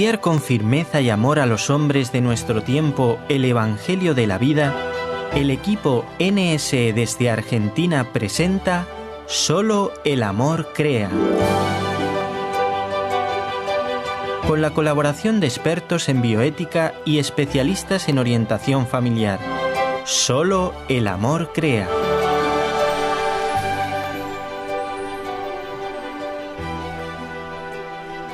anunciar con firmeza y amor a los hombres de nuestro tiempo el Evangelio de la vida, el equipo NSE desde Argentina presenta Solo el amor crea. Con la colaboración de expertos en bioética y especialistas en orientación familiar. Solo el amor crea.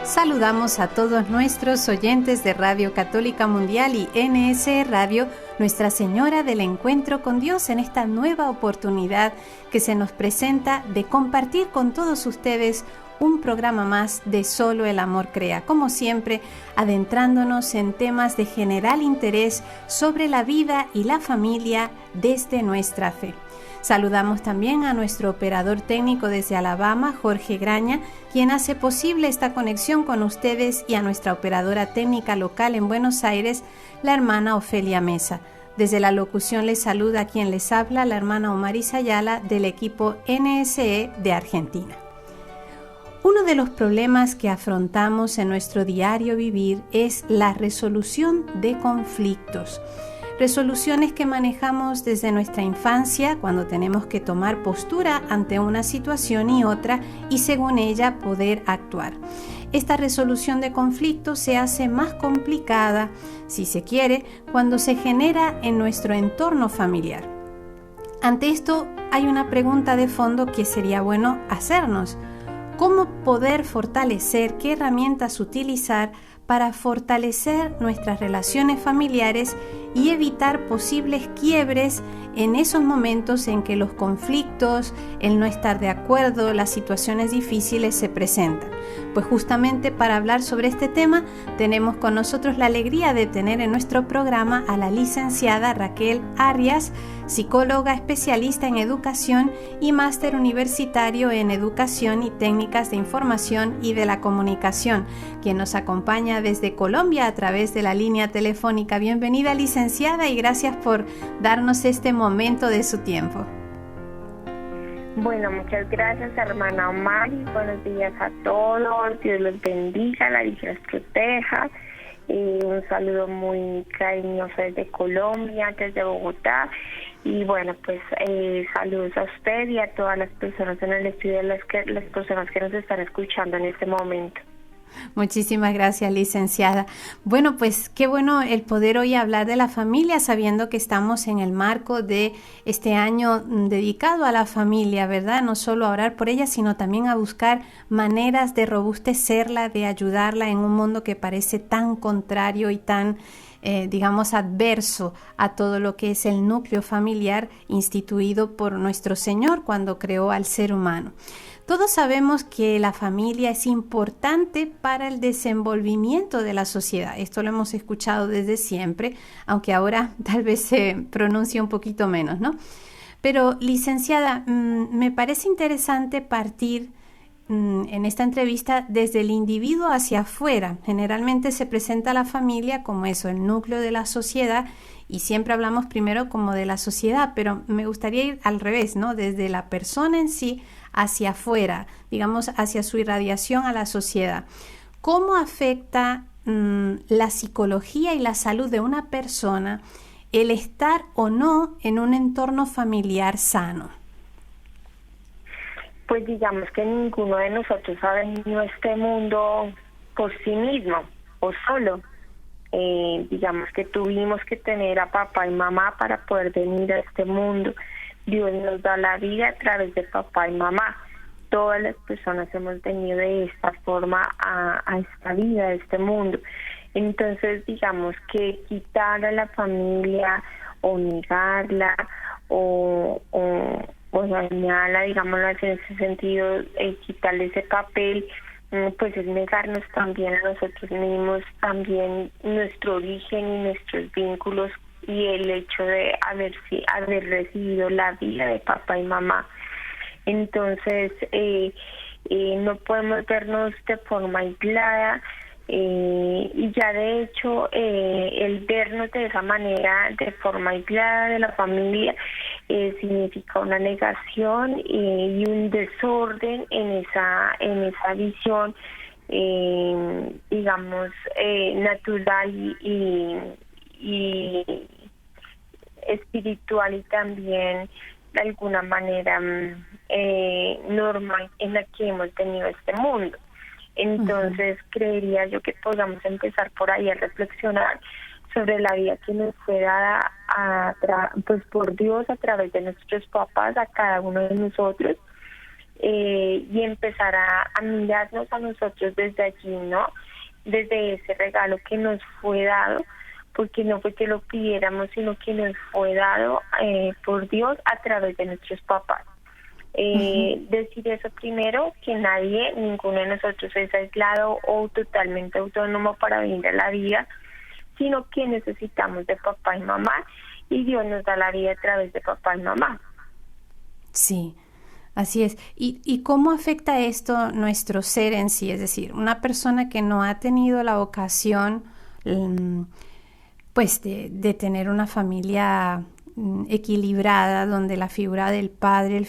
Saludamos a todos nuestros oyentes de Radio Católica Mundial y NSE Radio, Nuestra Señora del Encuentro con Dios, en esta nueva oportunidad que se nos presenta de compartir con todos ustedes un programa más de Solo el Amor Crea, como siempre adentrándonos en temas de general interés sobre la vida y la familia desde nuestra fe. Saludamos también a nuestro operador técnico desde Alabama, Jorge Graña, quien hace posible esta conexión con ustedes, y a nuestra operadora técnica local en Buenos Aires, la hermana Ofelia Mesa. Desde la locución les saluda quien les habla, la hermana Omaris Ayala, del equipo NSE de Argentina. Uno de los problemas que afrontamos en nuestro diario vivir es la resolución de conflictos. Resoluciones que manejamos desde nuestra infancia, cuando tenemos que tomar postura ante una situación y otra, y según ella poder actuar. Esta resolución de conflictos se hace más complicada, si se quiere, cuando se genera en nuestro entorno familiar. Ante esto hay una pregunta de fondo que sería bueno hacernos. ¿Cómo poder fortalecer, qué herramientas utilizar para fortalecer nuestras relaciones familiares y evitar posibles quiebres en esos momentos en que los conflictos, el no estar de acuerdo, las situaciones difíciles se presentan? Pues justamente para hablar sobre este tema tenemos con nosotros la alegría de tener en nuestro programa a la licenciada Raquel Arias, psicóloga especialista en educación y máster universitario en educación y técnicas de información y de la comunicación, quien nos acompaña desde Colombia a través de la línea telefónica. Bienvenida, licenciada, y gracias por darnos este momento de su tiempo. Bueno, muchas gracias, hermana Omari. Buenos días a todos. Dios los bendiga, la Virgen los proteja. Un saludo muy cariñoso desde Colombia, desde Bogotá. Y bueno, pues saludos a usted y a todas las personas en el estudio, las personas que nos están escuchando en este momento. Muchísimas gracias, licenciada. Bueno, pues qué bueno el poder hoy hablar de la familia, sabiendo que estamos en el marco de este año dedicado a la familia, ¿verdad? No solo a orar por ella, sino también a buscar maneras de robustecerla, de ayudarla en un mundo que parece tan contrario y tan adverso a todo lo que es el núcleo familiar instituido por nuestro Señor cuando creó al ser humano. Todos sabemos que la familia es importante para el desenvolvimiento de la sociedad. Esto lo hemos escuchado desde siempre, aunque ahora tal vez se pronuncie un poquito menos, ¿no? Pero, licenciada, me parece interesante partir en esta entrevista desde el individuo hacia afuera. Generalmente se presenta la familia como eso, el núcleo de la sociedad, y siempre hablamos primero como de la sociedad, pero me gustaría ir al revés, ¿no? Desde la persona en sí hacia afuera, digamos, hacia su irradiación a la sociedad. ¿Cómo afecta la psicología y la salud de una persona el estar o no en un entorno familiar sano? Pues digamos que ninguno de nosotros ha venido a este mundo por sí mismo o solo. Digamos que tuvimos que tener a papá y mamá para poder venir a este mundo. Dios nos da la vida a través de papá y mamá. Todas las personas hemos venido de esta forma a esta vida, a este mundo. Entonces, digamos que quitar a la familia o negarla o dañarla, digámoslo así, en ese sentido, quitarle ese papel, pues es negarnos también a nosotros mismos, también nuestro origen y nuestros vínculos y el hecho de haber recibido la vida de papá y mamá. Entonces, no podemos vernos de forma aislada, y ya de hecho el vernos de esa manera, de forma aislada de la familia, significa una negación y un desorden en esa visión digamos, natural y espiritual y también de alguna manera normal en la que hemos tenido este mundo. Entonces creería yo que podamos empezar por ahí a reflexionar sobre la vida que nos fue dada pues por Dios a través de nuestros papás, a cada uno de nosotros, y empezar a mirarnos a nosotros desde allí, ¿no? Desde ese regalo que nos fue dado, porque no fue que lo pidiéramos, sino que nos fue dado por Dios a través de nuestros papás. Decir eso primero, que ninguno de nosotros es aislado o totalmente autónomo para venir a la vida, sino que necesitamos de papá y mamá, y Dios nos da la vida a través de papá y mamá. Sí, así es. ¿Y cómo afecta esto nuestro ser en sí? Es decir, una persona que no ha tenido la vocación pues de tener una familia equilibrada, donde la figura del padre,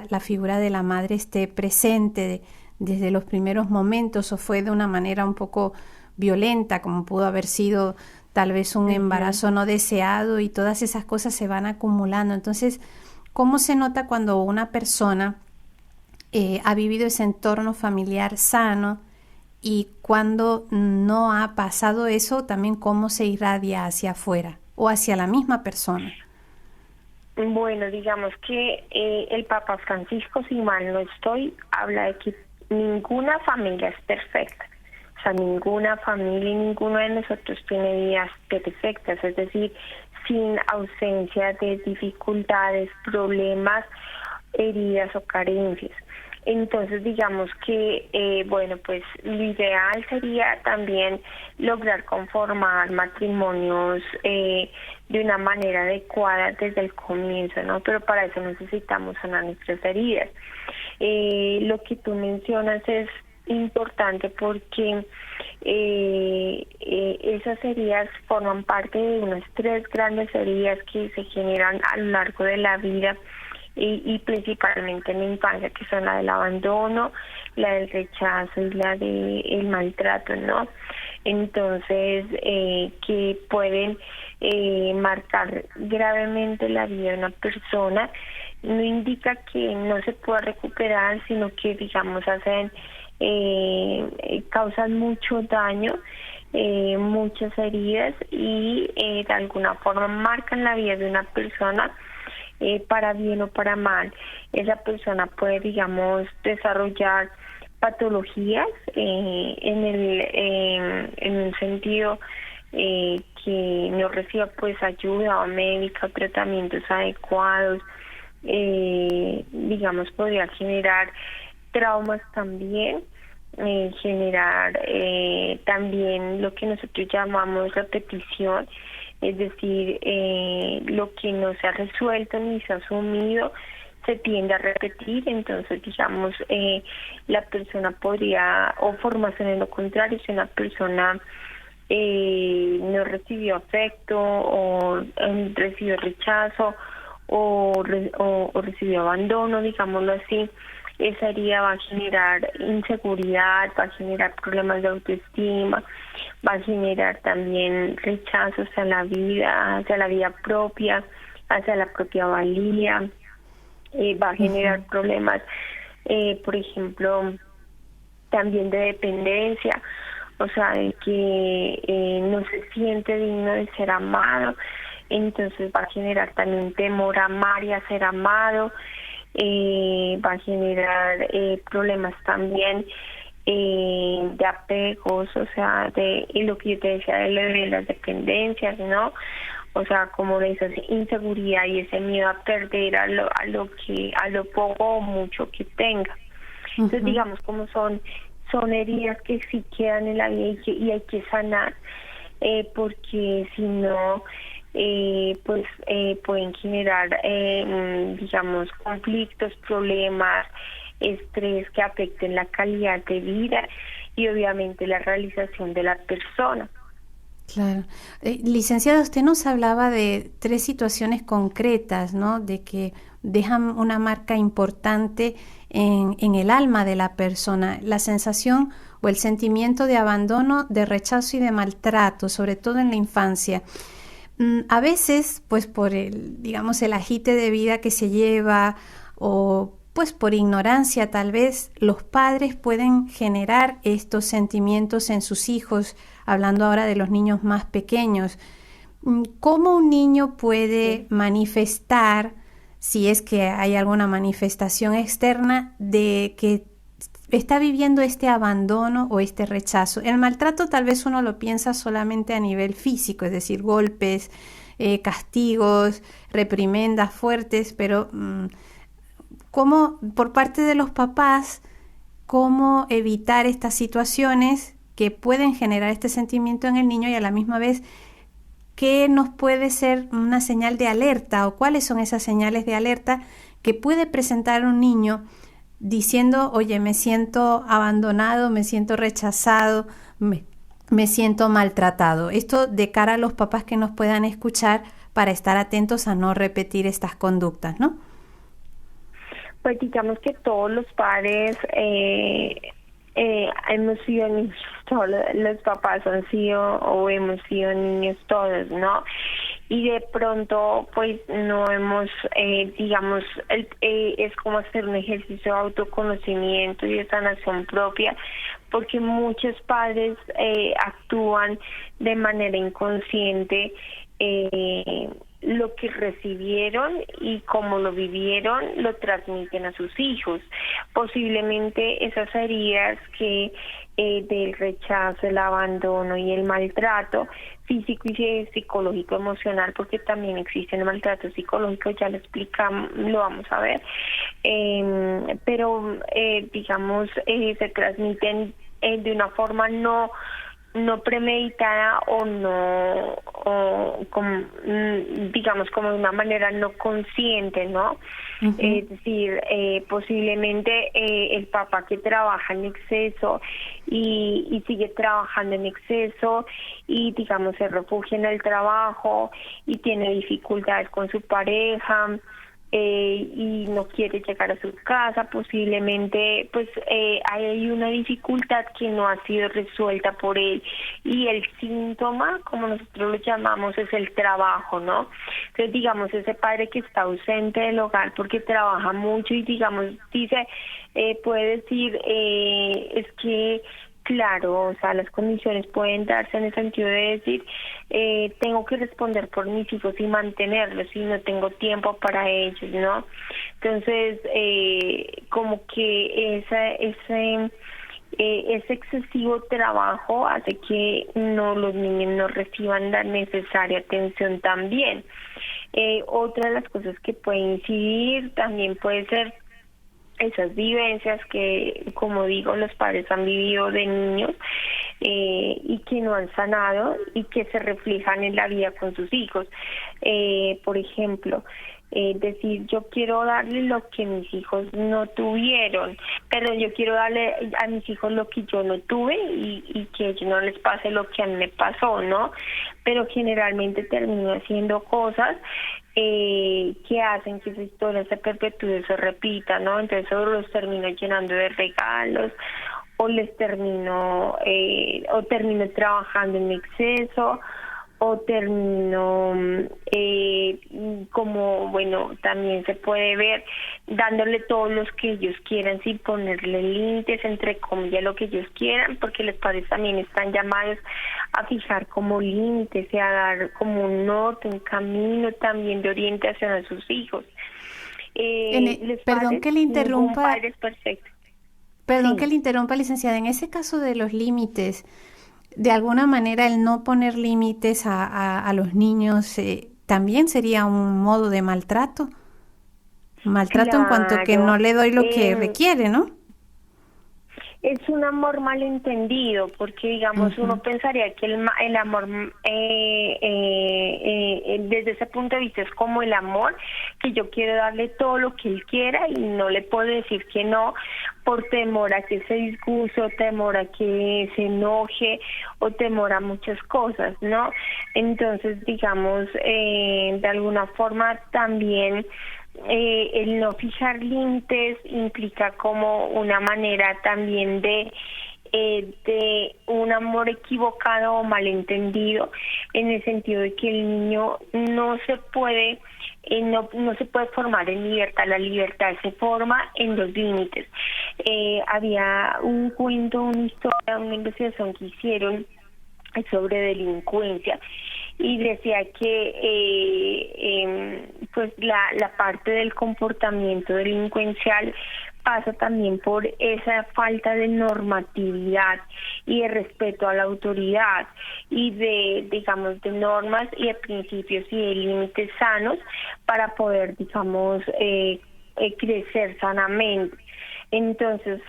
la figura de la madre esté presente desde los primeros momentos, o fue de una manera un poco violenta, como pudo haber sido tal vez un embarazo no deseado, y todas esas cosas se van acumulando. Entonces, ¿cómo se nota cuando una persona ha vivido ese entorno familiar sano, y cuando no ha pasado eso, también cómo se irradia hacia afuera o hacia la misma persona? Bueno, digamos que el Papa Francisco, si mal no estoy, habla de que ninguna familia es perfecta. O sea, ninguna familia y ninguno de nosotros tiene vidas perfectas, es decir, sin ausencia de dificultades, problemas, heridas o carencias. Entonces, digamos que, bueno, pues lo ideal sería también lograr conformar matrimonios de una manera adecuada desde el comienzo, ¿no? Pero para eso necesitamos sanar nuestras heridas. Lo que tú mencionas es importante porque esas heridas forman parte de unas 3 grandes heridas que se generan a lo largo de la vida, y principalmente en la infancia, que son la del abandono, la del rechazo y la del maltrato, ¿no? Entonces, que pueden marcar gravemente la vida de una persona. No indica que no se pueda recuperar, sino que, digamos, causan mucho daño, muchas heridas, y de alguna forma marcan la vida de una persona, para bien o para mal. Esa persona puede, digamos, desarrollar patologías en un sentido que no reciba pues ayuda médica o tratamientos adecuados. Digamos, podría generar traumas también, generar también lo que nosotros llamamos repetición. Es decir, lo que no se ha resuelto ni se ha asumido se tiende a repetir. Entonces, digamos, la persona podría, o formarse en lo contrario, si una persona no recibió afecto, o recibió rechazo, o recibió abandono, digámoslo así, esa herida va a generar inseguridad, va a generar problemas de autoestima, va a generar también rechazo hacia la vida propia, hacia la propia valía, va a generar problemas, por ejemplo, también de dependencia, o sea, de que no se siente digno de ser amado. Entonces va a generar también temor a amar y a ser amado. Va a generar problemas también de apegos, o sea, de lo que yo te decía de las dependencias, ¿no? O sea, como de esa inseguridad y ese miedo a perder a lo poco o mucho que tenga. Entonces, digamos, como son heridas que sí quedan en la vida y hay que sanar, porque si no, pueden generar, digamos, conflictos, problemas, estrés que afecten la calidad de vida y obviamente la realización de la persona. Claro. Licenciada, usted nos hablaba de 3 situaciones concretas, ¿no? De que dejan una marca importante en el alma de la persona. La sensación o el sentimiento de abandono, de rechazo y de maltrato, sobre todo en la infancia. A veces, pues por el agite de vida que se lleva o pues por ignorancia tal vez, los padres pueden generar estos sentimientos en sus hijos, hablando ahora de los niños más pequeños. ¿Cómo un niño puede manifestar, si es que hay alguna manifestación externa, de que está viviendo este abandono o este rechazo? El maltrato tal vez uno lo piensa solamente a nivel físico, es decir, golpes, castigos, reprimendas fuertes, pero ¿cómo, por parte de los papás, cómo evitar estas situaciones que pueden generar este sentimiento en el niño y a la misma vez qué nos puede ser una señal de alerta o cuáles son esas señales de alerta que puede presentar un niño diciendo, oye, me siento abandonado, me siento rechazado, me siento maltratado? Esto de cara a los papás que nos puedan escuchar para estar atentos a no repetir estas conductas, ¿no? Pues digamos que todos los padres hemos sido niños, todos los papás han sido o hemos sido niños todos, ¿no? Y de pronto pues no hemos, es como hacer un ejercicio de autoconocimiento y de sanación propia, porque muchos padres actúan de manera inconsciente lo que recibieron y como lo vivieron lo transmiten a sus hijos. Posiblemente esas heridas que del rechazo, el abandono y el maltrato físico y psicológico, emocional, porque también existe el maltrato psicológico, ya lo explicamos, lo vamos a ver, pero se transmiten de una forma no premeditada o como de una manera no consciente, ¿no? Uh-huh. Es decir, posiblemente el papá que trabaja en exceso y sigue trabajando en exceso y se refugia en el trabajo y tiene dificultades con su pareja, y no quiere llegar a su casa, posiblemente pues hay una dificultad que no ha sido resuelta por él y el síntoma, como nosotros lo llamamos, es el trabajo, ¿no? Entonces ese padre que está ausente del hogar porque trabaja mucho y puede decir es que claro, o sea, las condiciones pueden darse en el sentido de decir, tengo que responder por mis hijos y mantenerlos y no tengo tiempo para ellos, ¿no? Entonces, como que ese excesivo trabajo hace que los niños no reciban la necesaria atención también. Otra de las cosas que puede incidir también puede ser esas vivencias que, como digo, los padres han vivido de niños y que no han sanado y que se reflejan en la vida con sus hijos. Por ejemplo, decir, yo quiero darle lo que mis hijos no tuvieron, pero yo quiero darle a mis hijos lo que yo no tuve y que a ellos no les pase lo que a mí me pasó, ¿no? Pero generalmente termino haciendo cosas que hacen que esa historia se perpetúe, se repita, ¿no? Entonces o los termino llenando de regalos o termino trabajando en exceso o termino también se puede ver dándole todos los que ellos quieran sin ponerle límites, entre comillas, lo que ellos quieran, porque los padres también están llamados a fijar como límites y a dar como un norte, un camino también de orientación a sus hijos. Perdón que le interrumpa. Padre es perfecto. Perdón Sí. que le interrumpa, licenciada. En ese caso de los límites, de alguna manera el no poner límites a los niños también sería un modo de maltrato. Maltrato Claro. En cuanto que no le doy lo que requiere, ¿no? Es un amor malentendido, porque Uh-huh. uno pensaría que el amor desde ese punto de vista es como el amor, que yo quiero darle todo lo que él quiera y no le puedo decir que no por temor a que se disguste, o temor a que se enoje, o temor a muchas cosas, ¿no? Entonces, de alguna forma también el no fijar límites implica como una manera también de de un amor equivocado o malentendido, en el sentido de que el niño no se puede no se puede formar en libertad. La libertad se forma en los límites. Había un cuento, una historia, una investigación que hicieron sobre delincuencia, y decía que pues la parte del comportamiento delincuencial pasa también por esa falta de normatividad y de respeto a la autoridad y de normas y de principios y de límites sanos para poder, crecer sanamente. Entonces,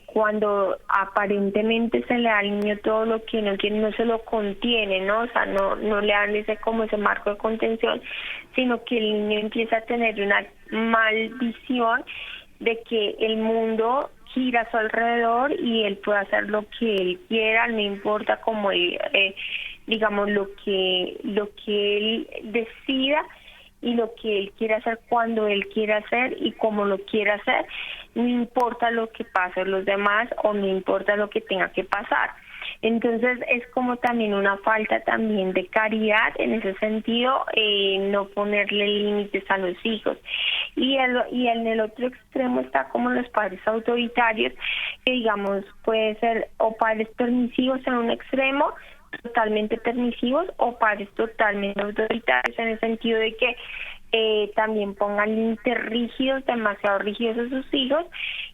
cuando aparentemente se le da al niño todo lo que no quiere, no se lo contiene, ¿no? O sea, no le dan ese marco de contención, sino que el niño empieza a tener una mal visión de que el mundo gira a su alrededor y él puede hacer lo que él quiera, no importa cómo él, lo que él decida y lo que él quiera hacer cuando él quiera hacer y como lo quiera hacer, no importa lo que pase los demás o no importa lo que tenga que pasar. Entonces es como también una falta también de caridad en ese sentido, no ponerle límites a los hijos. Y en el otro extremo está como los padres autoritarios, que puede ser o padres permisivos en un extremo, totalmente permisivos, o padres totalmente autoritarios en el sentido de que también pongan límites rígidos, demasiado rígidos a sus hijos,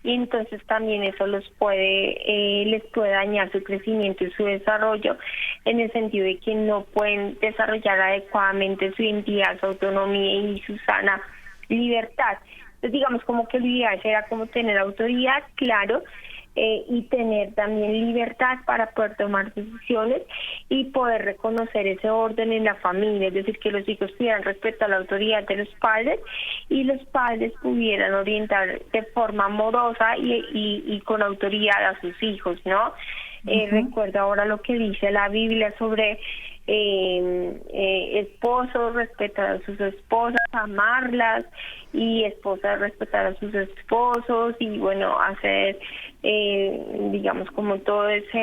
y entonces también eso les puede dañar su crecimiento y su desarrollo, en el sentido de que no pueden desarrollar adecuadamente su identidad, su autonomía y su sana libertad. Entonces como que lo ideal será como tener autoridad, claro, y tener también libertad para poder tomar decisiones y poder reconocer ese orden en la familia, es decir, que los hijos pudieran respetar la autoridad de los padres y los padres pudieran orientar de forma amorosa y con autoridad a sus hijos, ¿no? Recuerdo ahora lo que dice la Biblia sobre esposos respetar a sus esposas, amarlas, y esposas respetar a sus esposos, y hacer como todo esa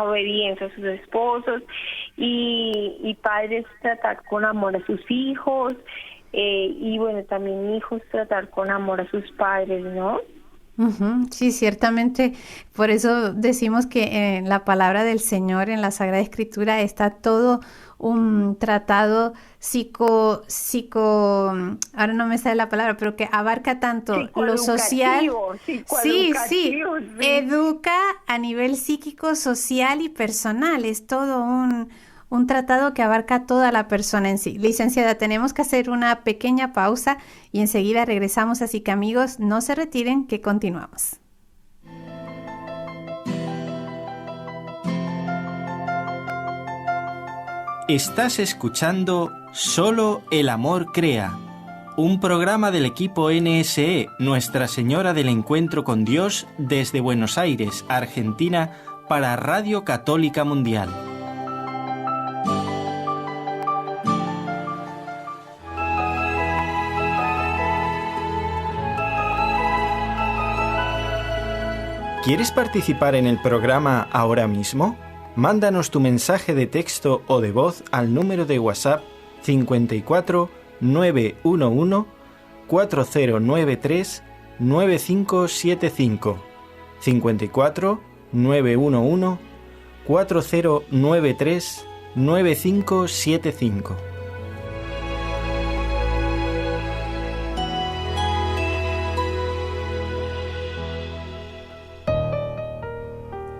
obediencia a sus esposos, y padres tratar con amor a sus hijos, y también hijos tratar con amor a sus padres, ¿no? Sí, ciertamente. Por eso decimos que en la palabra del Señor, en la Sagrada Escritura, está todo un tratado ahora no me sale la palabra, pero que abarca tanto lo social, sí, educa a nivel psíquico, social y personal. Es todo un tratado que abarca toda la persona en sí. Licenciada, tenemos que hacer una pequeña pausa y enseguida regresamos, así que amigos, no se retiren, que continuamos. Estás escuchando Solo el Amor Crea, un programa del equipo NSE, Nuestra Señora del Encuentro con Dios, desde Buenos Aires, Argentina, para Radio Católica Mundial. ¿Quieres participar en el programa ahora mismo? Mándanos tu mensaje de texto o de voz al número de WhatsApp 54 911 4093 9575. 54 911 4093 9575.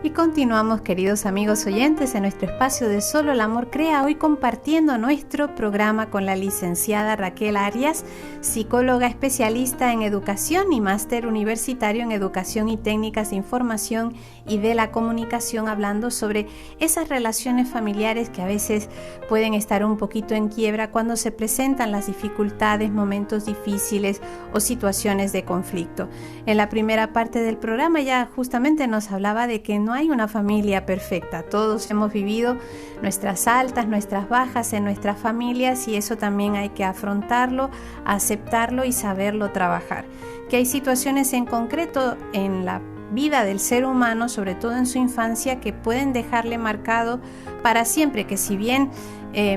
Y continuamos, queridos amigos oyentes, en nuestro espacio de Solo el Amor Crea, hoy compartiendo nuestro programa con la licenciada Raquel Arias, psicóloga especialista en educación y máster universitario en educación y técnicas de información y de la comunicación, hablando sobre esas relaciones familiares que a veces pueden estar un poquito en quiebra cuando se presentan las dificultades, momentos difíciles o situaciones de conflicto. En la primera parte del programa ya justamente nos hablaba de que no hay una familia perfecta. Todos hemos vivido nuestras altas, nuestras bajas en nuestras familias, y eso también hay que afrontarlo, aceptarlo y saberlo trabajar. Que hay situaciones en concreto en la vida del ser humano, sobre todo en su infancia, que pueden dejarle marcado para siempre, que si bien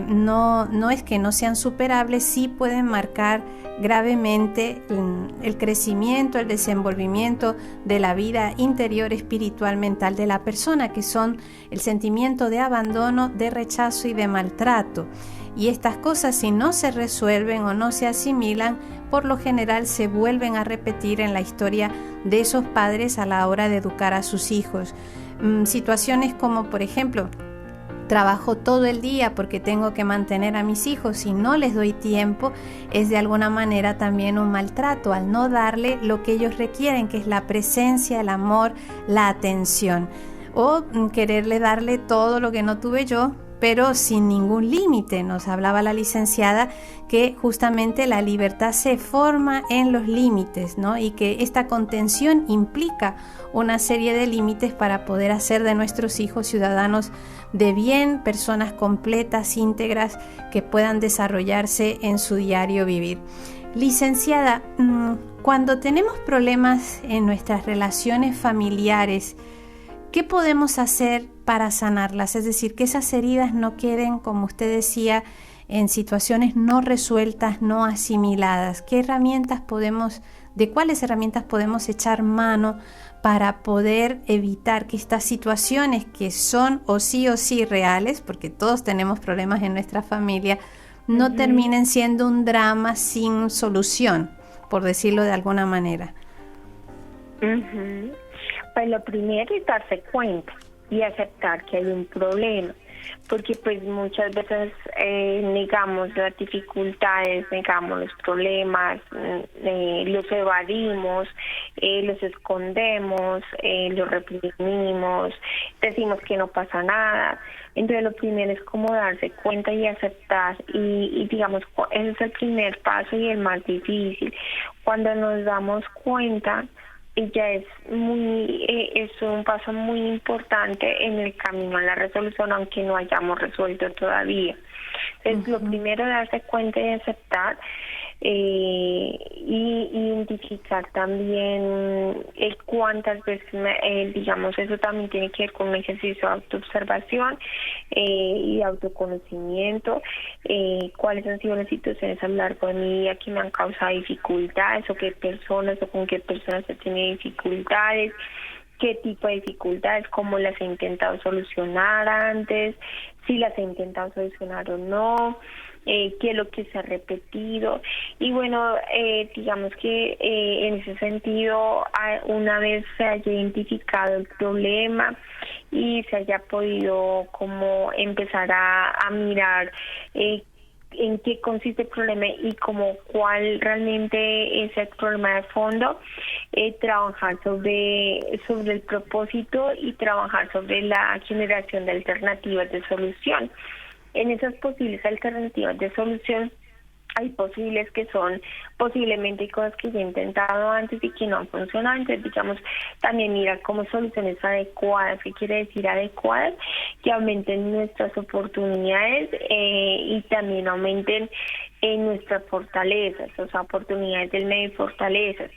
no es que no sean superables, sí pueden marcar gravemente el crecimiento, el desenvolvimiento de la vida interior, espiritual, mental de la persona, que son el sentimiento de abandono, de rechazo y de maltrato. Y estas cosas, si no se resuelven o no se asimilan, por lo general se vuelven a repetir en la historia de esos padres a la hora de educar a sus hijos. Situaciones como, por ejemplo, trabajo todo el día porque tengo que mantener a mis hijos y no les doy tiempo, es de alguna manera también un maltrato al no darle lo que ellos requieren, que es la presencia, el amor, la atención, o quererle darle todo lo que no tuve yo, pero sin ningún límite. Nos hablaba la licenciada que justamente la libertad se forma en los límites, ¿no? Y que esta contención implica una serie de límites para poder hacer de nuestros hijos ciudadanos de bien, personas completas, íntegras, que puedan desarrollarse en su diario vivir. Licenciada, cuando tenemos problemas en nuestras relaciones familiares, ¿qué podemos hacer para sanarlas? Es decir, que esas heridas no queden, como usted decía, en situaciones no resueltas, no asimiladas. ¿De cuáles herramientas podemos echar mano para poder evitar que estas situaciones, que son o sí reales, porque todos tenemos problemas en nuestra familia, no terminen siendo un drama sin solución, por decirlo de alguna manera? Pues lo primero es darse cuenta y aceptar que hay un problema, porque pues muchas veces negamos las dificultades, negamos los problemas, los evadimos, los escondemos, los reprimimos, decimos que no pasa nada. Entonces lo primero es como darse cuenta y aceptar, y digamos, ese es el primer paso y el más difícil. Cuando nos damos cuenta, ya es un paso muy importante en el camino a la resolución, aunque no hayamos resuelto todavía. Entonces, lo primero es darse cuenta y aceptar, y identificar también cuántas veces, digamos, eso también tiene que ver con un ejercicio de autoobservación y autoconocimiento, cuáles han sido las situaciones a lo largo de mi vida que me han causado dificultades, o qué personas o con qué personas he tenido dificultades, qué tipo de dificultades, cómo las he intentado solucionar antes, si las he intentado solucionar o no, qué es lo que se ha repetido. Y bueno, digamos que en ese sentido, una vez se haya identificado el problema y se haya podido como empezar a mirar en qué consiste el problema y como cuál realmente es el problema de fondo, trabajar sobre el propósito y trabajar sobre la generación de alternativas de solución. En esas posibles alternativas de solución hay posibles que son posiblemente cosas que ya he intentado antes y que no han funcionado. Entonces, digamos, también mirar como soluciones adecuadas. ¿Qué quiere decir adecuadas? Que aumenten nuestras oportunidades y también aumenten nuestras fortalezas, o sea, oportunidades del medio y fortalezas.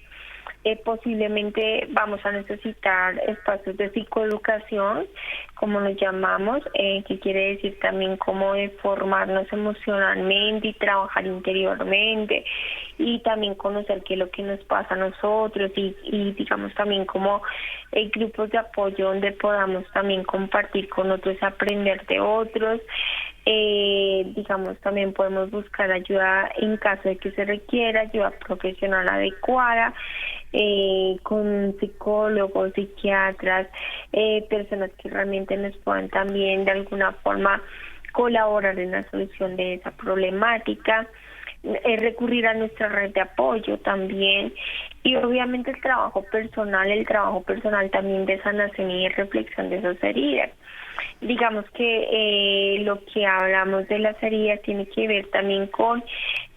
Posiblemente vamos a necesitar espacios de psicoeducación, como nos llamamos, que quiere decir también cómo de formarnos emocionalmente y trabajar interiormente, y también conocer qué es lo que nos pasa a nosotros, y digamos también como grupos de apoyo donde podamos también compartir con otros, aprender de otros. Digamos, también podemos buscar ayuda en caso de que se requiera, ayuda profesional adecuada, con psicólogos, psiquiatras, personas que realmente nos puedan también de alguna forma colaborar en la solución de esa problemática, recurrir a nuestra red de apoyo también, y obviamente el trabajo personal también de sanación y de reflexión de esas heridas. Digamos que lo que hablamos de las heridas tiene que ver también con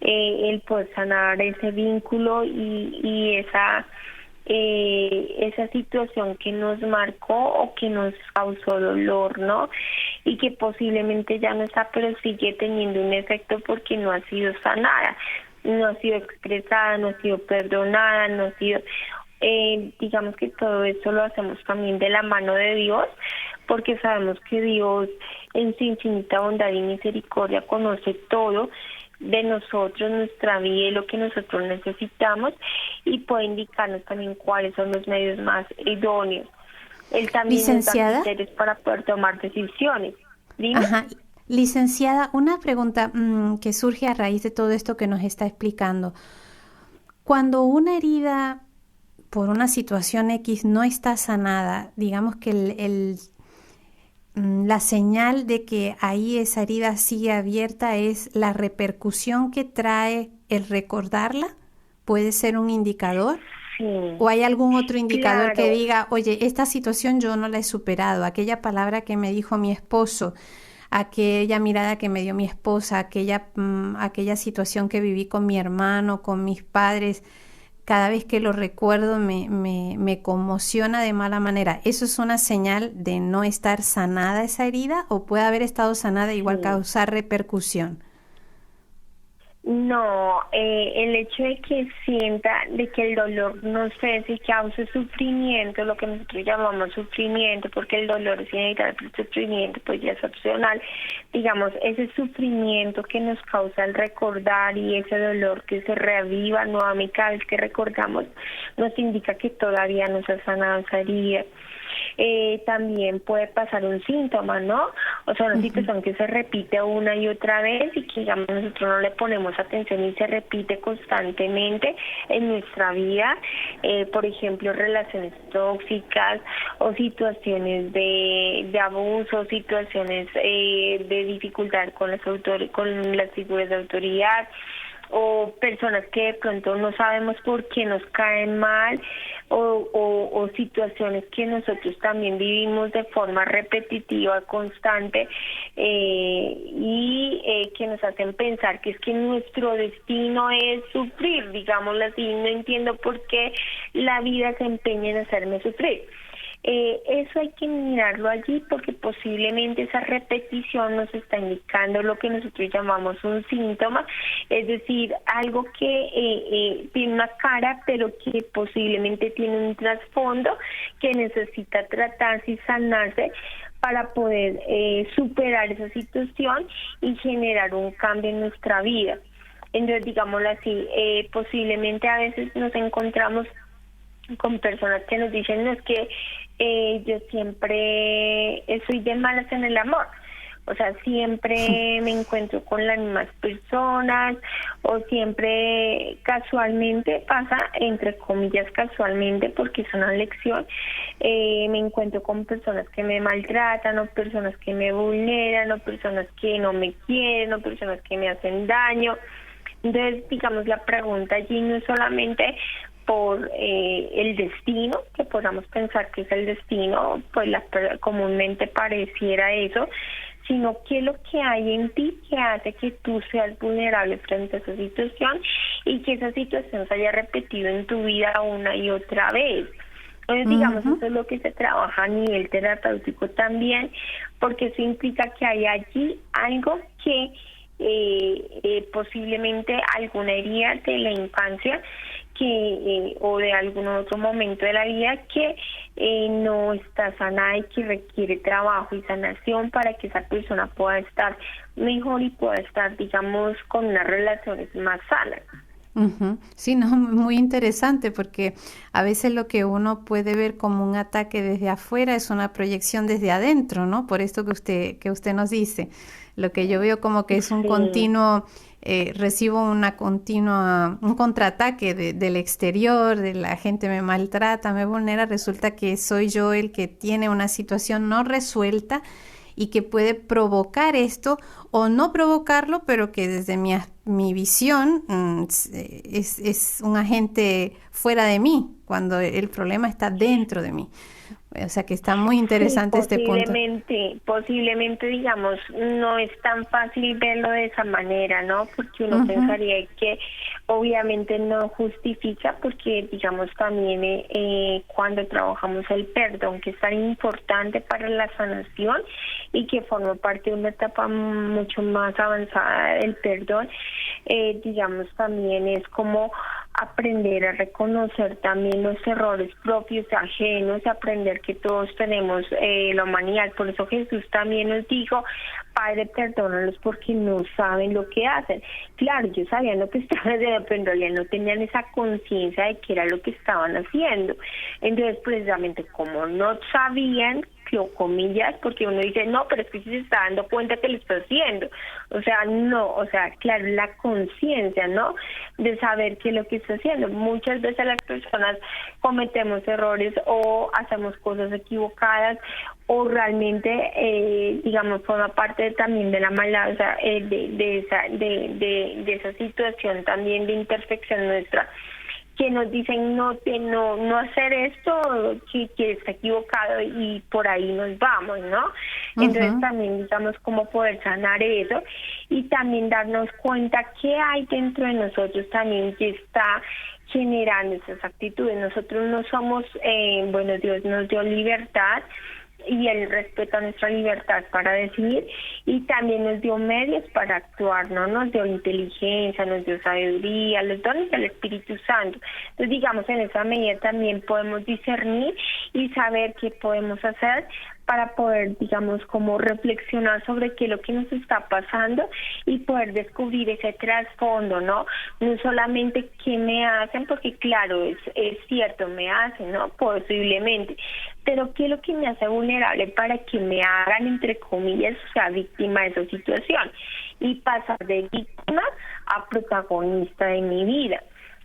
el poder sanar ese vínculo y esa situación que nos marcó o que nos causó dolor, ¿no? Y que posiblemente ya no está, pero sigue teniendo un efecto porque no ha sido sanada, no ha sido expresada, no ha sido perdonada, no ha sido, Digamos que todo esto lo hacemos también de la mano de Dios, porque sabemos que Dios en su infinita bondad y misericordia conoce todo de nosotros, nuestra vida y lo que nosotros necesitamos, y puede indicarnos también cuáles son los medios más idóneos. Él también Licenciada, nos da criterios para poder tomar decisiones. Dime. ajá. Licenciada, una pregunta que surge a raíz de todo esto que nos está explicando. Cuando una herida por una situación X no está sanada, digamos que la señal de que ahí esa herida sigue abierta es la repercusión que trae el recordarla. ¿Puede ser un indicador? Sí, ¿O hay algún otro indicador que claro. diga, oye, esta situación yo no la he superado, aquella palabra que me dijo mi esposo, aquella mirada que me dio mi esposa, aquella situación que viví con mi hermano, con mis padres, cada vez que lo recuerdo me conmociona de mala manera? ¿Eso es una señal de no estar sanada esa herida o puede haber estado sanada e igual Sí. causar repercusión? No, el hecho de que sienta, de que el dolor no cese y cause sufrimiento, lo que nosotros llamamos sufrimiento, porque el dolor es inevitable, pero el sufrimiento pues ya es opcional, digamos, ese sufrimiento que nos causa el recordar y ese dolor que se reaviva nuevamente cada vez que recordamos, nos indica que todavía no se ha sanado esa herida. También puede pasar un síntoma, ¿no? O sea, una situación que se repite una y otra vez y que, digamos, nosotros no le ponemos atención y se repite constantemente en nuestra vida. Por ejemplo, relaciones tóxicas o situaciones de abuso, situaciones de dificultad con con las figuras de autoridad, o personas que de pronto no sabemos por qué nos caen mal, o situaciones que nosotros también vivimos de forma repetitiva, constante, y que nos hacen pensar que es que nuestro destino es sufrir, digámoslo así. No entiendo por qué la vida se empeña en hacerme sufrir. Eso hay que mirarlo allí, porque posiblemente esa repetición nos está indicando lo que nosotros llamamos un síntoma, es decir, algo que tiene una cara pero que posiblemente tiene un trasfondo que necesita tratarse y sanarse para poder superar esa situación y generar un cambio en nuestra vida. Entonces, digámoslo así, posiblemente a veces nos encontramos con personas que nos dicen, no, es que yo siempre soy de malas en el amor, o sea, siempre me encuentro con las mismas personas, o siempre casualmente pasa, entre comillas casualmente, porque es una lección, me encuentro con personas que me maltratan, o personas que me vulneran, o personas que no me quieren, o personas que me hacen daño. Entonces, digamos, la pregunta allí no es solamente por el destino, que podamos pensar que es el destino, pues comúnmente pareciera eso, sino qué es lo que hay en ti que hace que tú seas vulnerable frente a esa situación y que esa situación se haya repetido en tu vida una y otra vez. Entonces, digamos, eso es lo que se trabaja a nivel terapéutico también, porque eso implica que hay allí algo que posiblemente alguna herida de la infancia o de algún otro momento de la vida que no está sanada y que requiere trabajo y sanación para que esa persona pueda estar mejor y pueda estar, digamos, con unas relaciones más sanas. Sí, no, muy interesante, porque a veces lo que uno puede ver como un ataque desde afuera es una proyección desde adentro, ¿no? Por esto que usted nos dice. Lo que yo veo como que es un continuo, recibo un contraataque del exterior, de la gente me maltrata, me vulnera, resulta que soy yo el que tiene una situación no resuelta y que puede provocar esto o no provocarlo, pero que desde mi visión es un agente fuera de mí, cuando el problema está dentro de mí. O sea que está muy interesante este punto. Posiblemente, digamos, no es tan fácil verlo de esa manera, ¿no? Porque uno pensaría que obviamente no justifica, porque, digamos, también cuando trabajamos el perdón, que es tan importante para la sanación y que forma parte de una etapa mucho más avanzada del perdón, digamos, también es como aprender a reconocer también los errores propios, ajenos, aprender que todos tenemos la humanidad. Por eso Jesús también nos dijo: Padre, perdónalos porque no saben lo que hacen. Claro, ellos sabían lo que estaban haciendo, pero en realidad no tenían esa conciencia de qué era lo que estaban haciendo. Entonces, precisamente como no sabían, o comillas, porque uno dice, no, pero es que se está dando cuenta que lo está haciendo. O sea, no, o sea, claro, la conciencia, ¿no? De saber qué es lo que está haciendo. Muchas veces las personas cometemos errores o hacemos cosas equivocadas o realmente, digamos, forma parte también de la maldad, o sea, de esa situación también de imperfección nuestra, que nos dicen no hacer esto, que está equivocado, y por ahí nos vamos, ¿no? Entonces también, digamos, como poder sanar eso y también darnos cuenta qué hay dentro de nosotros también que está generando esas actitudes. Nosotros no somos, bueno, Dios nos dio libertad y Él respeta nuestra libertad para decidir, y también nos dio medios para actuar, ¿no? Nos dio inteligencia, nos dio sabiduría, los dones del Espíritu Santo. Entonces, digamos, en esa medida también podemos discernir y saber qué podemos hacer para poder, digamos, como reflexionar sobre qué es lo que nos está pasando y poder descubrir ese trasfondo, ¿no? No solamente qué me hacen, porque claro, es cierto, me hacen, ¿no? Posiblemente, pero qué es lo que me hace vulnerable para que me hagan, entre comillas, o sea, víctima de esa situación, y pasar de víctima a protagonista de mi vida.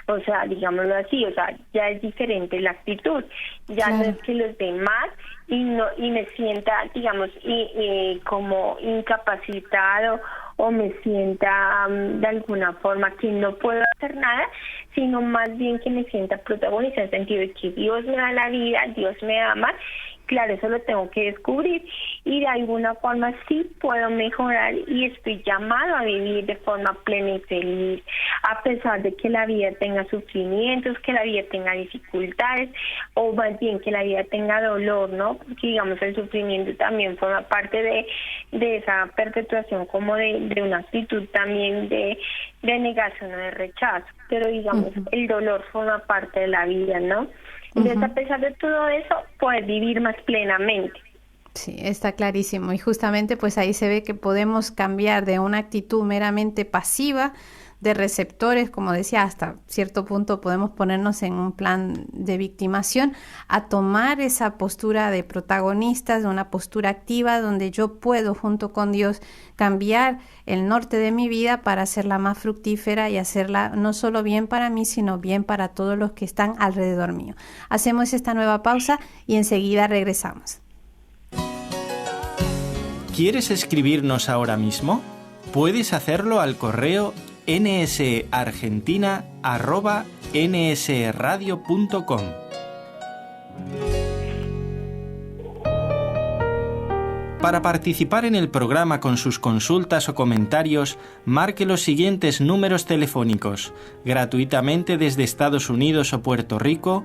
O sea, digámoslo así, o sea, ya es diferente la actitud, ya no es que los demás y me sienta, digamos, como incapacitado o me sienta de alguna forma que no puedo hacer nada, sino más bien que me sienta protagonista, en el sentido de que Dios me da la vida, Dios me ama. Claro, eso lo tengo que descubrir y de alguna forma sí puedo mejorar y estoy llamado a vivir de forma plena y feliz, a pesar de que la vida tenga sufrimientos, que la vida tenga dificultades, o más bien que la vida tenga dolor, ¿no? Porque digamos el sufrimiento también forma parte de esa perpetuación como de una actitud también de negación o de rechazo, pero digamos el dolor forma parte de la vida, ¿no? Entonces, a pesar de todo eso, poder vivir más plenamente. Sí, está clarísimo. Y justamente pues ahí se ve que podemos cambiar de una actitud meramente pasiva, de receptores, como decía, hasta cierto punto podemos ponernos en un plan de victimación, a tomar esa postura de protagonistas, de una postura activa donde yo puedo junto con Dios cambiar el norte de mi vida para hacerla más fructífera y hacerla no solo bien para mí, sino bien para todos los que están alrededor mío. Hacemos esta nueva pausa y enseguida regresamos. ¿Quieres escribirnos ahora mismo? Puedes hacerlo al correo nsargentina@nsradio.com. Para participar en el programa con sus consultas o comentarios, marque los siguientes números telefónicos, gratuitamente desde Estados Unidos o Puerto Rico: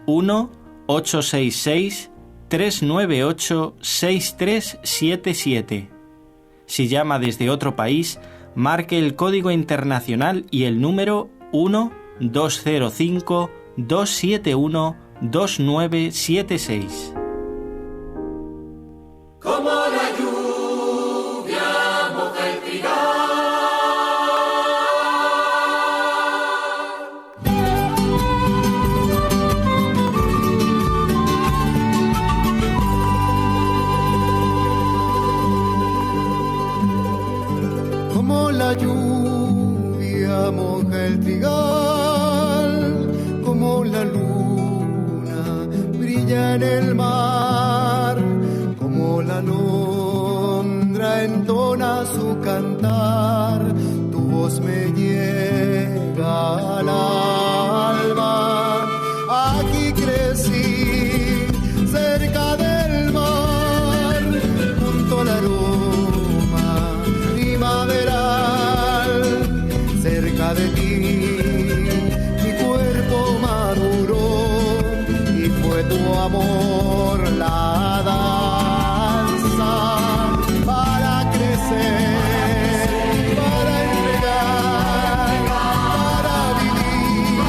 1-866-398-6377. Si llama desde otro país, marque el código internacional y el número 1-205-271-2976. Como la lluvia moja el trigal. Como la lluvia moja el trigal, como la luna brilla en el mar, como la alondra entona su cantar, tu voz me llega al alma. Aquí crecí, cerca del mar, junto al aroma primaveral, cerca de ti mi cuerpo maduró y fue tu amor la danza para crecer, para entregar, para vivir,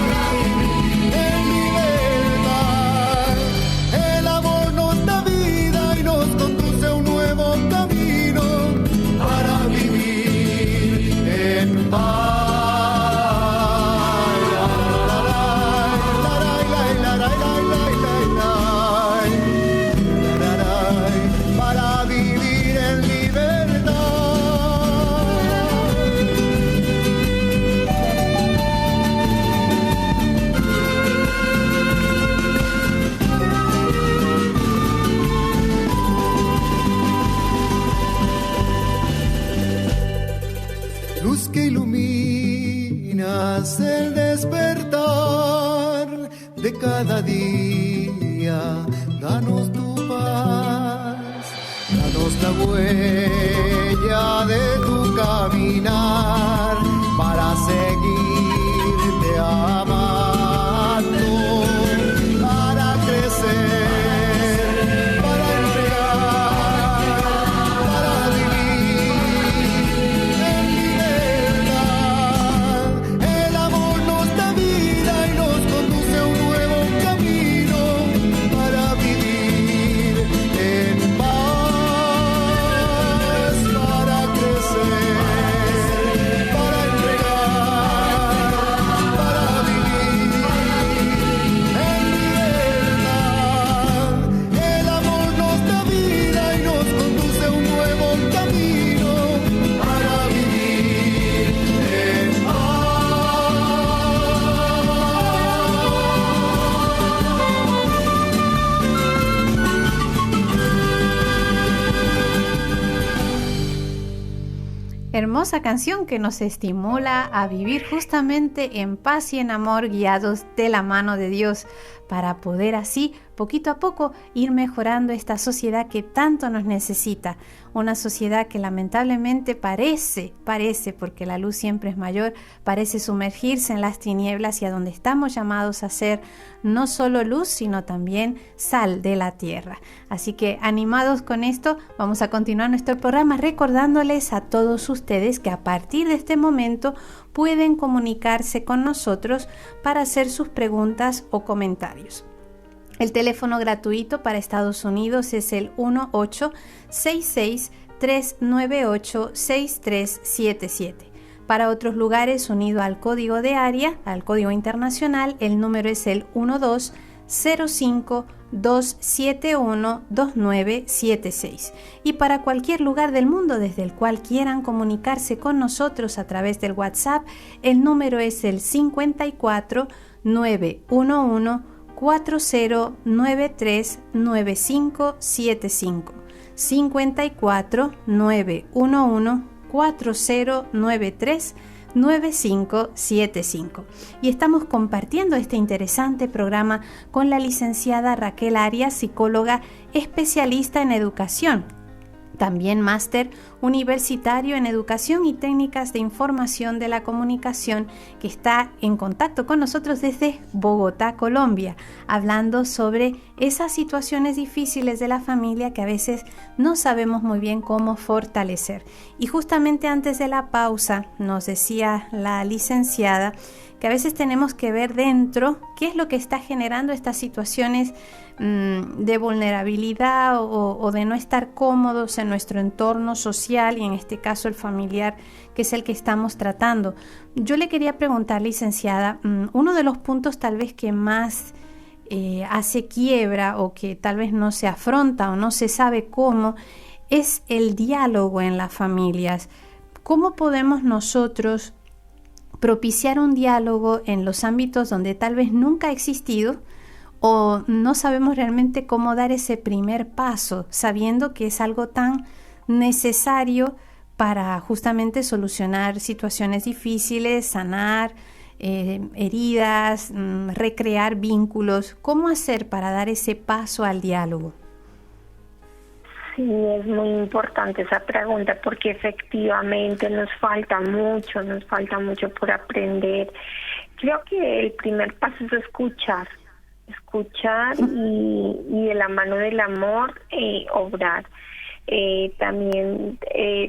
luz que iluminas el despertar de cada día, danos tu paz, danos la huella de tu caminar para seguirte amando, para crecer, para entregar, para vivir en libertad. El amor nos da vida y nos conduce a un nuevo camino para vivir en paz, para crecer, para entregar, para vivir en libertad. El amor nos da vida y nos conduce a un nuevo camino para vivir en Hermosa canción que nos estimula a vivir justamente en paz y en amor, guiados de la mano de Dios, para poder así, poquito a poco, ir mejorando esta sociedad que tanto nos necesita. Una sociedad que lamentablemente parece, porque la luz siempre es mayor, parece sumergirse en las tinieblas, y a donde estamos llamados a ser no solo luz, sino también sal de la tierra. Así que animados con esto, vamos a continuar nuestro programa recordándoles a todos ustedes que a partir de este momento pueden comunicarse con nosotros para hacer sus preguntas o comentarios. El teléfono gratuito para Estados Unidos es el 1866-398-6377. Para otros lugares, unido al código de área, al código internacional, el número es el 1205-271-2976. Y para cualquier lugar del mundo desde el cual quieran comunicarse con nosotros a través del WhatsApp, el número es el 54 911 4093-9575. 54 911 4093-9575. Y estamos compartiendo este interesante programa con la licenciada Raquel Arias, psicóloga especialista en educación, también máster universitario en educación y técnicas de información de la comunicación, que está en contacto con nosotros desde Bogotá, Colombia, hablando sobre esas situaciones difíciles de la familia que a veces no sabemos muy bien cómo fortalecer. Y justamente antes de la pausa nos decía la licenciada que a veces tenemos que ver dentro qué es lo que está generando estas situaciones de vulnerabilidad o de no estar cómodos en nuestro entorno social, y en este caso el familiar, que es el que estamos tratando. Yo le quería preguntar, licenciada, uno de los puntos tal vez que más hace quiebra, o que tal vez no se afronta o no se sabe cómo, es el diálogo en las familias. ¿Cómo podemos nosotros propiciar un diálogo en los ámbitos donde tal vez nunca ha existido, o no sabemos realmente cómo dar ese primer paso, sabiendo que es algo tan necesario para justamente solucionar situaciones difíciles, sanar heridas, recrear vínculos? ¿Cómo hacer para dar ese paso al diálogo? Sí, es muy importante esa pregunta, porque efectivamente nos falta mucho por aprender. Creo que el primer paso es escuchar y de la mano del amor obrar. También,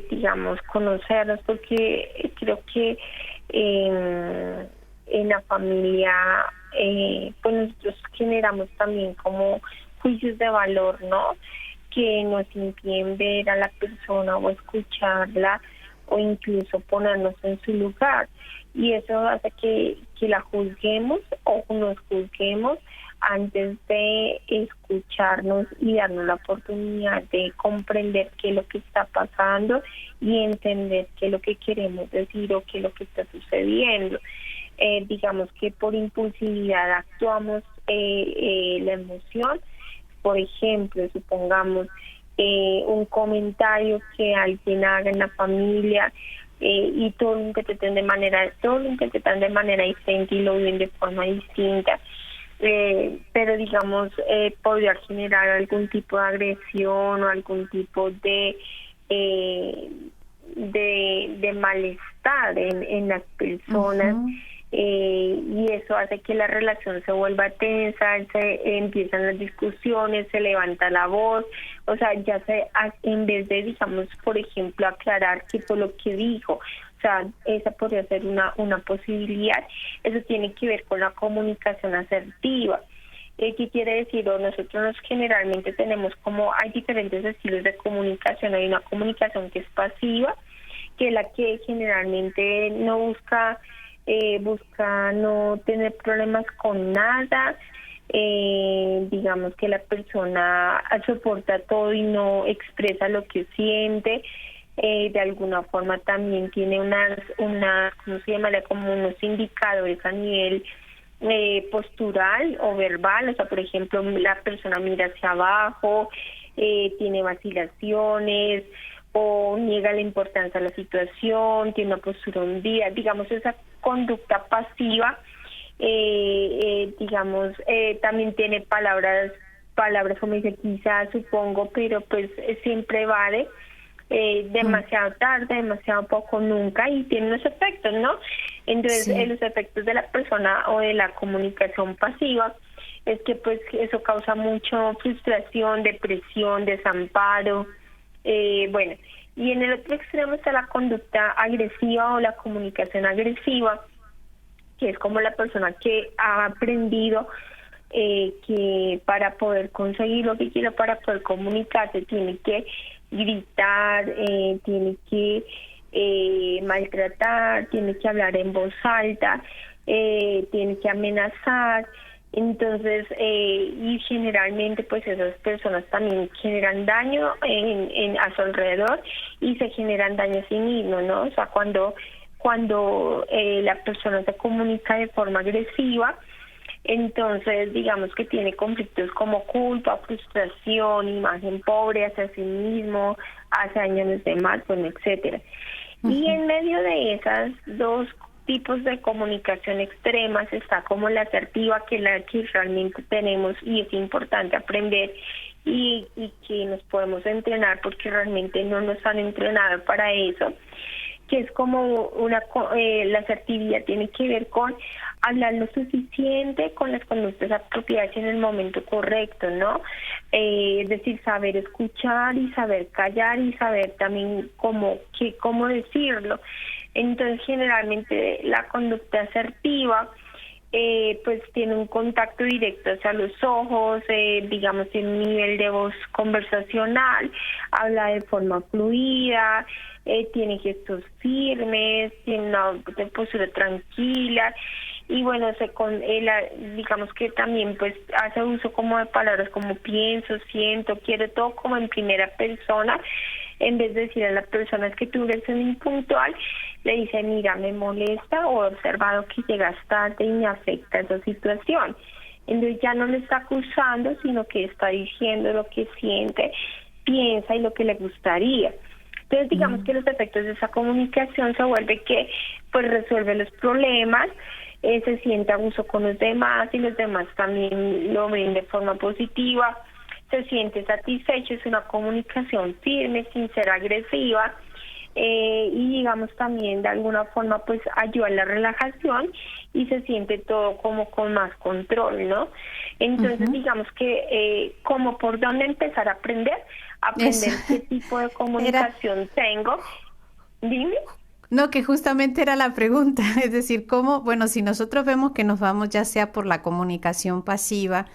digamos, conocernos, porque creo que en la familia pues nosotros generamos también como juicios de valor, ¿no?, que nos impiden ver a la persona o escucharla, o incluso ponernos en su lugar, y eso hace que la juzguemos o nos juzguemos antes de escucharnos y darnos la oportunidad de comprender qué es lo que está pasando y entender qué es lo que queremos decir o qué es lo que está sucediendo. Digamos que por impulsividad actuamos la emoción. Por ejemplo, supongamos un comentario que alguien haga en la familia y todo lo interpretan de manera distinta y lo viven de forma distinta. Pero digamos podría generar algún tipo de agresión o algún tipo de malestar en las personas. Y eso hace que la relación se vuelva tensa, se empiezan las discusiones, se levanta la voz, o sea, en vez de, digamos, por ejemplo, aclarar qué fue lo que dijo, o sea, esa podría ser una posibilidad. Eso tiene que ver con la comunicación asertiva. ¿Qué quiere decir? Nosotros generalmente hay diferentes estilos de comunicación. Hay una comunicación que es pasiva, que es la que generalmente no busca no tener problemas con nada, digamos que la persona soporta todo y no expresa lo que siente. De alguna forma también tiene ¿cómo se llama? Como unos indicadores a nivel postural o verbal, o sea, por ejemplo, la persona mira hacia abajo, tiene vacilaciones o niega la importancia de la situación, tiene una postura hundida, digamos, esa conducta pasiva, también tiene palabras como dice quizás, supongo, pero pues siempre evade, demasiado tarde, demasiado poco, nunca, y tiene unos efectos, ¿no? Entonces, los efectos de la persona o de la comunicación pasiva es que pues eso causa mucho frustración, depresión, desamparo, bueno. Y en el otro extremo está la conducta agresiva o la comunicación agresiva, que es como la persona que ha aprendido que para poder conseguir lo que quiere, para poder comunicarse, tiene que gritar, tiene que maltratar, tiene que hablar en voz alta, tiene que amenazar. Entonces, y generalmente pues esas personas también generan daño a su alrededor y se generan daño a sí mismos, ¿no? O sea, cuando la persona se comunica de forma agresiva, entonces digamos que tiene conflictos como culpa, frustración, imagen pobre hacia sí mismo, hace daño a los demás, bueno, etcétera. Y en medio de esas dos tipos de comunicación extremas está como la asertiva, que es la que realmente tenemos y es importante aprender y que nos podemos entrenar porque realmente no nos han entrenado para eso, que es como la asertividad tiene que ver con hablar lo suficiente con las conductas apropiadas en el momento correcto, ¿no? Es decir, saber escuchar y saber callar y saber también cómo decirlo. Entonces, generalmente la conducta asertiva pues tiene un contacto directo hacia los ojos, digamos, tiene un nivel de voz conversacional, habla de forma fluida, tiene gestos firmes, tiene una postura tranquila y bueno, digamos que también pues hace uso como de palabras como pienso, siento, quiero, todo como en primera persona. En vez de decir a la persona es que tú eres un impuntual, le dice, mira, me molesta o he observado que llegas tarde y me afecta esa situación. Entonces ya no le está acusando, sino que está diciendo lo que siente, piensa y lo que le gustaría. Entonces digamos que los efectos de esa comunicación se vuelve que pues resuelve los problemas, se siente a gusto con los demás y los demás también lo ven de forma positiva, se siente satisfecho, es una comunicación firme, sin ser agresiva, y digamos también de alguna forma pues ayuda a la relajación y se siente todo como con más control, ¿no? Entonces digamos que como por dónde empezar a aprender qué tipo de comunicación tengo. Dime. No, que justamente era la pregunta, es decir, cómo, bueno, si nosotros vemos que nos vamos ya sea por la comunicación pasiva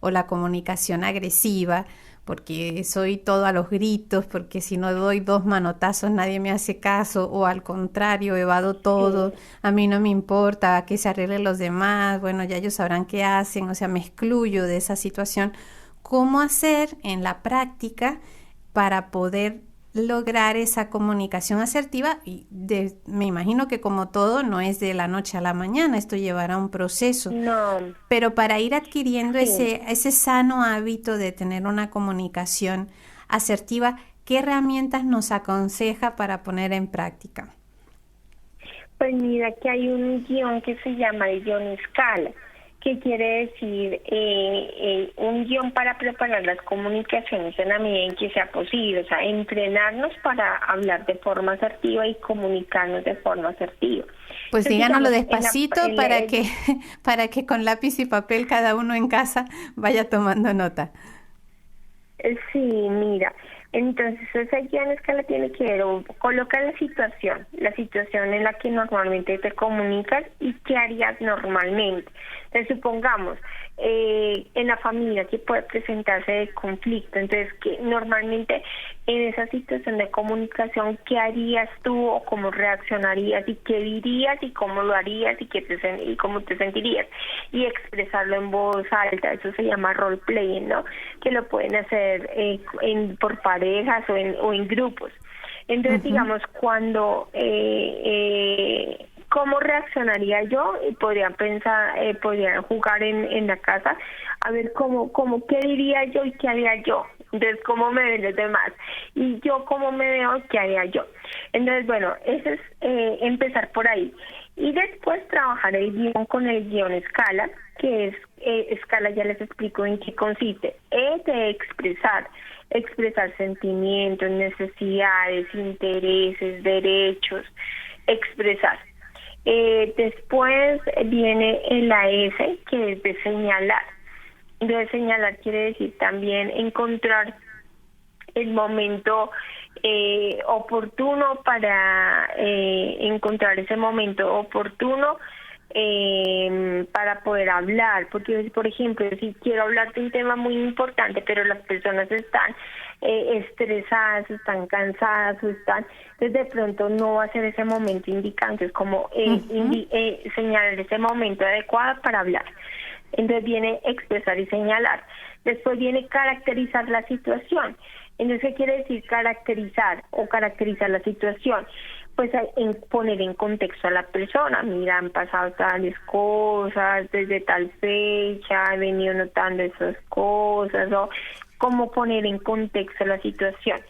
o la comunicación agresiva, porque soy todo a los gritos, porque si no doy 2 manotazos nadie me hace caso, o al contrario, evado todo, a mí no me importa que se arreglen los demás, bueno, ya ellos sabrán qué hacen, o sea, me excluyo de esa situación. ¿Cómo hacer en la práctica para poder lograr esa comunicación asertiva? Y me imagino que como todo no es de la noche a la mañana, esto llevará un proceso. No. Pero para ir adquiriendo ese sano hábito de tener una comunicación asertiva, ¿qué herramientas nos aconseja para poner en práctica? Pues mira que hay un guión que se llama el guión escala, que quiere decir un guión para preparar las comunicaciones en la medida en que sea posible, o sea, entrenarnos para hablar de forma asertiva y comunicarnos de forma asertiva. Pues Entonces, díganoslo digamos, despacito para que con lápiz y papel cada uno en casa vaya tomando nota. Sí, mira, entonces ese guión escala tiene que ver, o coloca la situación en la que normalmente te comunicas y qué harías normalmente. Entonces supongamos, en la familia que puede presentarse de conflicto, entonces que normalmente en esa situación de comunicación, ¿qué harías tú o cómo reaccionarías y qué dirías y cómo lo harías y cómo te sentirías? Y expresarlo en voz alta, eso se llama role playing, ¿no? Que lo pueden hacer por parejas o en grupos. Entonces, digamos, cuando ¿cómo reaccionaría yo? Podrían pensar, podrían jugar en la casa, a ver qué diría yo y qué haría yo. Entonces, ¿cómo me ven los demás? Y yo, ¿cómo me veo? ¿Qué haría yo? Entonces, bueno, eso es empezar por ahí. Y después trabajar el guión con el guión escala, que es, escala ya les explico en qué consiste. De expresar sentimientos, necesidades, intereses, derechos, expresar. Después viene la S, que es de señalar. De señalar quiere decir también encontrar el momento oportuno para encontrar ese momento oportuno para poder hablar, porque por ejemplo, si quiero hablar de un tema muy importante, pero las personas están estresadas, están cansadas, entonces de pronto no va a ser ese momento indicado, entonces como señalar ese momento adecuado para hablar. Entonces viene expresar y señalar. Después viene caracterizar la situación. Entonces, ¿qué quiere decir caracterizar la situación? Pues poner en contexto a la persona. Mira, han pasado tales cosas desde tal fecha, he venido notando esas cosas, o cómo poner en contexto la situación.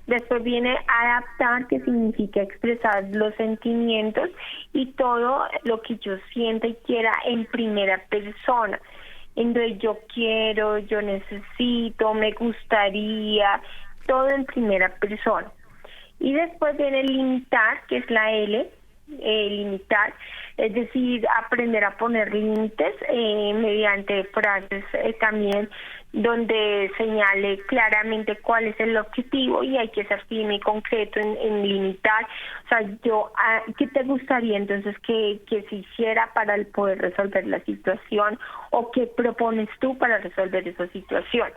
Después viene adaptar, que significa expresar los sentimientos y todo lo que yo sienta y quiera en primera persona. Entonces yo quiero, yo necesito, me gustaría, todo en primera persona. Y después viene limitar, que es la L, limitar, es decir, aprender a poner límites mediante frases también donde señale claramente cuál es el objetivo y hay que ser firme y concreto en limitar. O sea, ¿qué te gustaría entonces que se hiciera para poder resolver la situación o qué propones tú para resolver esa situación?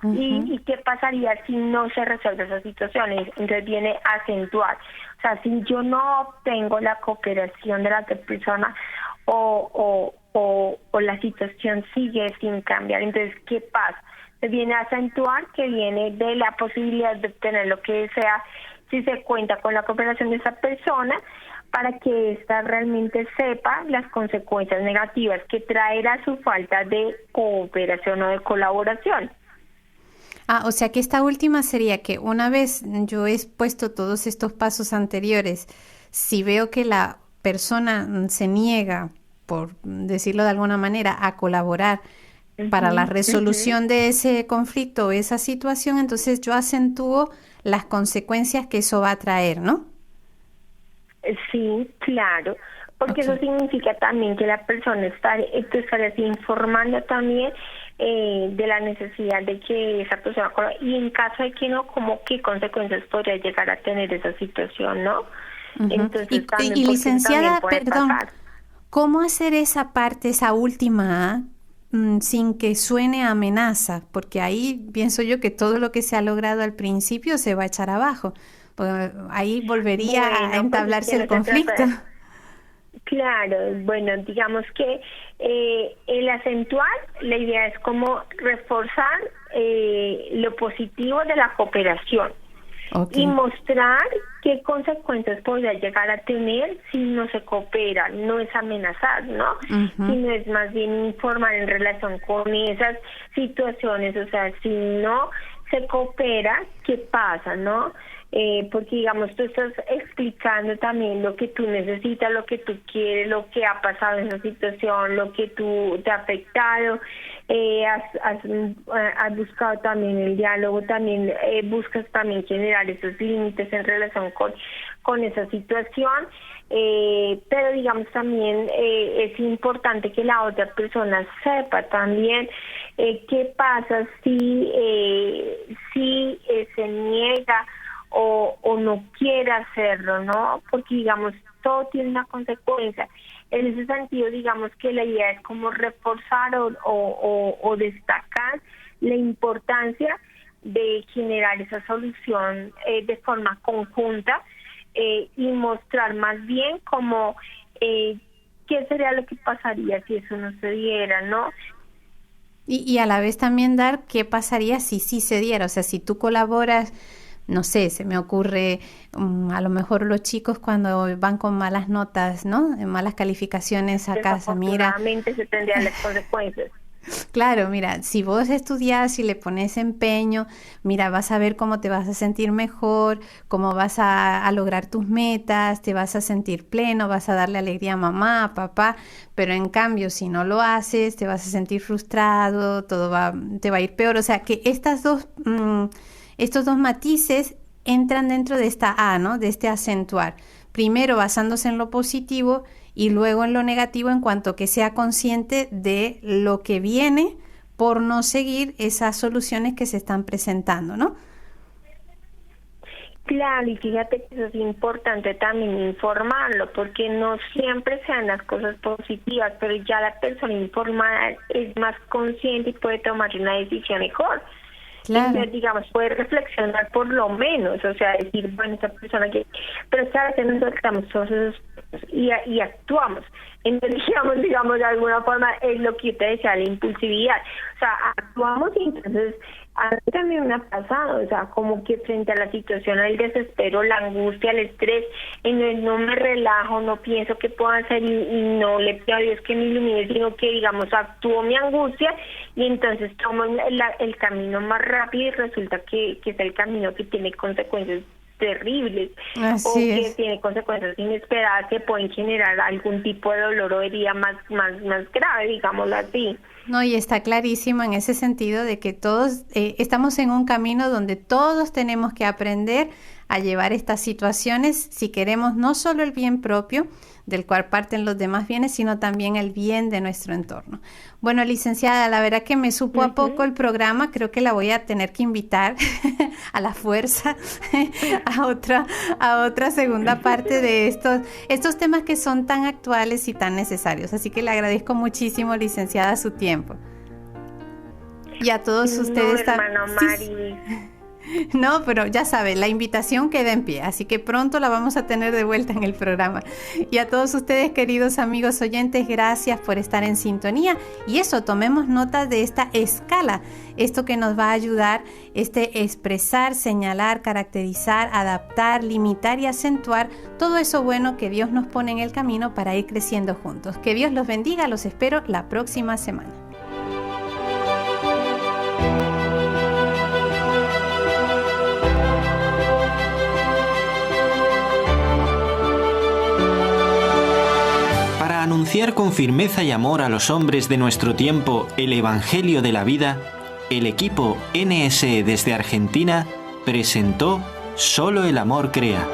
¿Y qué pasaría si no se resuelve esa situación? Entonces viene a acentuar. O sea, si yo no obtengo la cooperación de la otra persona o la situación sigue sin cambiar, entonces, ¿qué pasa? Se viene a acentuar, que viene de la posibilidad de obtener lo que sea si se cuenta con la cooperación de esa persona, para que ésta realmente sepa las consecuencias negativas que traerá su falta de cooperación o de colaboración. O sea que esta última sería que una vez yo he expuesto todos estos pasos anteriores, si veo que la persona se niega, por decirlo de alguna manera, a colaborar para la resolución de ese conflicto o esa situación, entonces yo acentúo las consecuencias que eso va a traer, ¿no? Sí, claro, porque eso significa también que la persona tú estarías informando también de la necesidad de que esa persona, y en caso de que no, como qué consecuencias podría llegar a tener esa situación, ¿no? Entonces, y licenciada, perdón, ¿cómo hacer esa parte, esa última A, sin que suene a amenaza? Porque ahí pienso yo que todo lo que se ha logrado al principio se va a echar abajo. Pues ahí volvería a entablarse el conflicto. Claro, bueno, digamos que el acentuar, la idea es como reforzar lo positivo de la cooperación y mostrar qué consecuencias podría llegar a tener si no se coopera. No es amenazar, ¿no? Sino es más bien informar en relación con esas situaciones. O sea, si no se coopera, ¿qué pasa, no? porque digamos tú estás explicando también lo que tú necesitas, lo que tú quieres, lo que ha pasado en esa situación, lo que tú te ha afectado, has buscado también el diálogo, también buscas también generar esos límites en relación con esa situación, pero digamos también es importante que la otra persona sepa también qué pasa si se niega o no quiere hacerlo, ¿no? Porque digamos todo tiene una consecuencia. En ese sentido, digamos que la idea es como reforzar o destacar la importancia de generar esa solución de forma conjunta y mostrar más bien como qué sería lo que pasaría si eso no se diera, ¿no? Y a la vez también dar qué pasaría si sí se diera, o sea, si tú colaboras. No sé, se me ocurre a lo mejor los chicos cuando van con malas notas, ¿no? Malas calificaciones a casa, mira. Desafortunadamente se tendrían las consecuencias. Claro, mira, si vos estudias y le pones empeño, mira, vas a ver cómo te vas a sentir mejor, cómo vas a lograr tus metas, te vas a sentir pleno, vas a darle alegría a mamá, a papá, pero en cambio, si no lo haces, te vas a sentir frustrado, te va a ir peor. O sea, que estos dos matices entran dentro de esta A, ¿no? De este acentuar. Primero basándose en lo positivo y luego en lo negativo en cuanto que sea consciente de lo que viene por no seguir esas soluciones que se están presentando, ¿no? Claro, y fíjate que eso es importante también informarlo, porque no siempre sean las cosas positivas, pero ya la persona informada es más consciente y puede tomar una decisión mejor. Claro. Entonces, digamos, puede reflexionar por lo menos, o sea, decir, bueno, esta persona que... Pero a veces nos soltamos todos esos y actuamos. Entonces, digamos, de alguna forma es lo que te decía, la impulsividad. O sea, actuamos y entonces a mí también me ha pasado, o sea, como que frente a la situación, al desespero, la angustia, el estrés, no me relajo, no pienso qué puedo hacer y no le pido a Dios que me ilumine, sino que, digamos, actúo mi angustia y entonces tomo el camino más rápido y resulta que es el camino que tiene consecuencias terribles. Así o que es. tiene consecuencias inesperadas que pueden generar algún tipo de dolor o herida más grave, digámoslo así. No, y está clarísimo en ese sentido de que todos estamos en un camino donde todos tenemos que aprender a llevar estas situaciones si queremos no solo el bien propio, del cual parten los demás bienes, sino también el bien de nuestro entorno. Bueno, licenciada, la verdad que me supo a poco el programa, creo que la voy a tener que invitar a la fuerza a otra segunda parte de estos temas que son tan actuales y tan necesarios. Así que le agradezco muchísimo, licenciada, su tiempo. Y a todos ustedes también. Mari. No, pero ya sabe, la invitación queda en pie, así que pronto la vamos a tener de vuelta en el programa. Y a todos ustedes, queridos amigos oyentes, gracias por estar en sintonía. Y eso, tomemos nota de esta escala, esto que nos va a ayudar, expresar, señalar, caracterizar, adaptar, limitar y acentuar todo eso bueno que Dios nos pone en el camino para ir creciendo juntos. Que Dios los bendiga, los espero la próxima semana. Para anunciar con firmeza y amor a los hombres de nuestro tiempo el Evangelio de la vida, el equipo NSE desde Argentina presentó Solo el amor crea.